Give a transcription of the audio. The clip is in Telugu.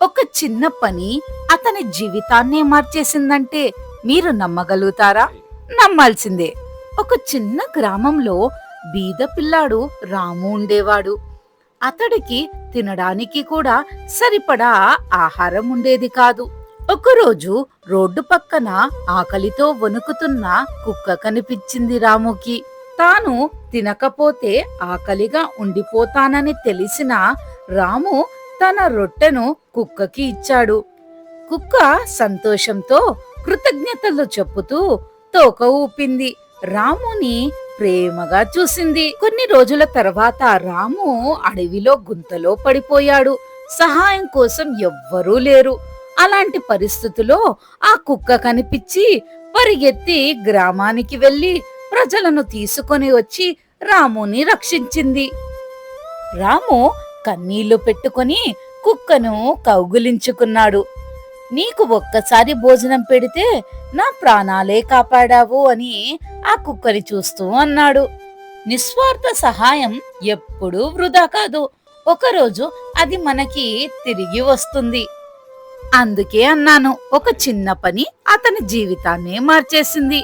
ఒక చిన్న పని అతని జీవితాన్నే మార్చేసిందంటే మీరు నమ్మగలుగుతారా? నమ్మాల్సిందే. ఒక చిన్న గ్రామంలో బీద పిల్లాడు రాము ఉండేవాడు. అతడికి తినడానికి కూడా సరిపడా ఆహారం ఉండేది కాదు. ఒకరోజు రోడ్డు పక్కన ఆకలితో వణుకుతున్న కుక్క కనిపించింది రాముకి. తాను తినకపోతే ఆకలిగా ఉండిపోతానని తెలిసిన రాము తన రొట్టెను కుక్కకి ఇచ్చాడు. కుక్క సంతోషంతో కృతజ్ఞతలు చెప్పుతూ తోక ఊపింది. రాముని ప్రేమగా చూసింది. కొన్ని రోజుల తర్వాత రాము అడవిలో గుంతలో పడిపోయాడు. సహాయం కోసం ఎవ్వరూ లేరు. అలాంటి పరిస్థితిలో ఆ కుక్క కనిపించి పరిగెత్తి గ్రామానికి వెళ్లి ప్రజలను తీసుకొని వచ్చి రాముని రక్షించింది. రాము కన్నీళ్లు పెట్టుకొని కుక్కను కౌగిలించుకున్నాడు. నీకు ఒక్కసారి భోజనం పెడితే నా ప్రాణాలే కాపాడావు అని ఆ కుక్కని చూస్తూ అన్నాడు. నిస్వార్థ సహాయం ఎప్పుడూ వృధా కాదు. ఒకరోజు అది మనకి తిరిగి వస్తుంది. అందుకే అన్నాను, ఒక చిన్న పని అతని జీవితాన్నే మార్చేసింది.